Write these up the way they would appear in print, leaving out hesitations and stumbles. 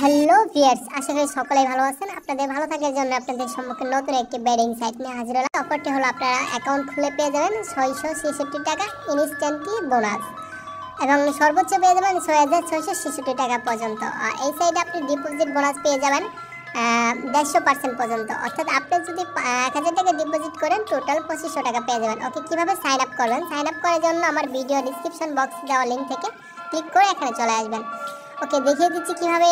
Hello viewers, আশা করি সকলেই ভালো আছেন। আপনাদের ভালো থাকার জন্য আপনাদের সম্মুখে নতুন একটি বেডিং সাইট নিয়ে হাজির হলাম। অফারটি হলো আপনারা অ্যাকাউন্ট খুলে পেয়ে যাবেন 666 টাকা ইনস্ট্যান্টলি বোনাস এবং সর্বোচ্চ পেয়ে যাবেন 6666 টাকা পর্যন্ত। আর এই সাইডে আপনি ডিপোজিট বোনাস পেয়ে যাবেন 150% পর্যন্ত। অর্থাৎ আপনি যদি 1000 টাকা ডিপোজিট করেন টোটাল 2500 টাকা পেয়ে যাবেন। ওকে, কীভাবে সাইন আপ করবেন? সাইন আপ করার জন্য আমার ভিডিও ডিসক্রিপশন বক্সে দেওয়া লিঙ্ক থেকে ক্লিক করে এখানে চলে আসবেন। ওকে, দেখিয়ে দিচ্ছি কিভাবে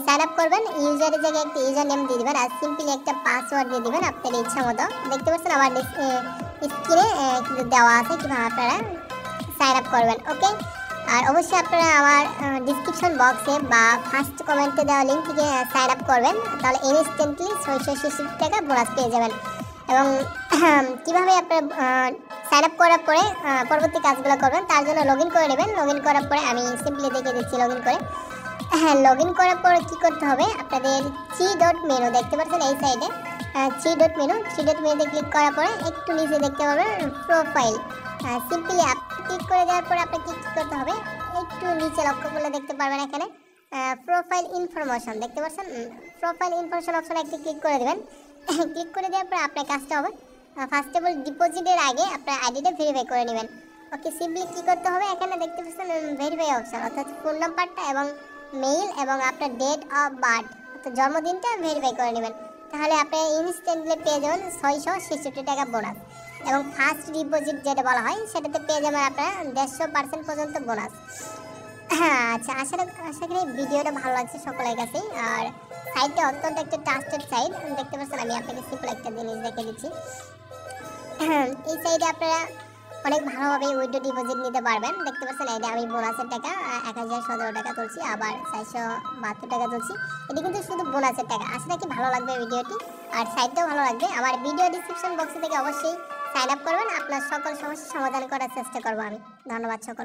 সাইন আপ করবেন। ইউজারের জায়গায় একটা ইউজার নেম দিয়ে দিবেন আর সিম্পলি একটা পাসওয়ার্ড দিয়ে দিবেন আপনার ইচ্ছা মতো। দেখতে পাচ্ছেন আমার স্ক্রিনে কিন্তু দেওয়া আছে কিভাবে আপনারা সাইন আপ করবেন। ওকে, আর অবশ্যই আপনারা আমার ডিসক্রিপশন বক্সে বা ফার্স্ট কমেন্টে দেওয়া লিঙ্ক থেকে সাইন আপ করবেন, তাহলে ইনস্ট্যান্টলি 666 টাকা বোনাস পেয়ে যাবেন। এবং কীভাবে আপনারা সাইন আপ করার পরে পরবর্তী কাজগুলো করবেন তার জন্য লগ ইন করে নেবেন। লগ ইন করার পরে আমি সিম্পলি দেখিয়ে দিচ্ছি লগ ইন করে। লগ ইন করার পর কী করতে হবে, আপনাদের 3 ডট মেনু দেখতে পাচ্ছেন এই সাইডে 3 ডট মেনুতে ক্লিক করার পরে একটু নিচে দেখতে পাবেন প্রোফাইল। সিম্পলি ক্লিক করে দেওয়ার পরে আপনাকে কী করতে হবে, একটু নিচে লক্ষ্য করলে দেখতে পারবেন এখানে প্রোফাইল ইনফরমেশন দেখতে পাচ্ছেন। প্রোফাইল ইনফরমেশন অপশনে একটু ক্লিক করে দেবেন। ক্লিক করে দেওয়ার পর আপনার কাজটা হবে ফার্স্ট অফ অল ডিপোজিটের আগে আপনার আইডিটা ভেরিফাই করে নেবেন। ওকে, সিম্পলি কী করতে হবে, এখানে দেখতে পাচ্ছেন ভেরিফাই অপশন, অর্থাৎ ফোন নাম্বারটা এবং মেইল এবং আপনার ডেট অফ বার্থ অর্থাৎ জন্মদিনটা ভেরিফাই করে নেবেন। তাহলে আপনি ইনস্ট্যান্টলি পেয়ে যাবেন 666 টাকা বোনাস এবং ফার্স্ট ডিপোজিট যেটা বলা হয় সেটাতে পেয়ে যাবেন আপনারা 150% পর্যন্ত বোনাস। আচ্ছা, আশা করি ভিডিওটা ভালো লাগছে সকলের কাছেই। আর সাইটটা অত্যন্ত একটা ট্রাস্টেড সাইট দেখতে পাচ্ছেন। আমি আপনাকে সিম্পল একটা জিনিস দেখে দিচ্ছি। এই সাইডে আপনারা অনেক ভালোভাবে উইথড্র ডিপোজিট নিতে পারবেন। দেখতে পাচ্ছেন এটা আমি বোনাসের টাকা 1017 টাকা তুলছি, আবার 472 টাকা তুলছি। এটি কিন্তু শুধু বোনাসের টাকা। আশা রাখি ভালো লাগবে ভিডিওটি আর সাইটটাও ভালো লাগবে। আমার ভিডিও ডিসক্রিপশন বক্স থেকে অবশ্যই সাইন আপ করবেন। আপনার সকল সমস্যার সমাধান করার চেষ্টা করবো আমি। ধন্যবাদ সকল।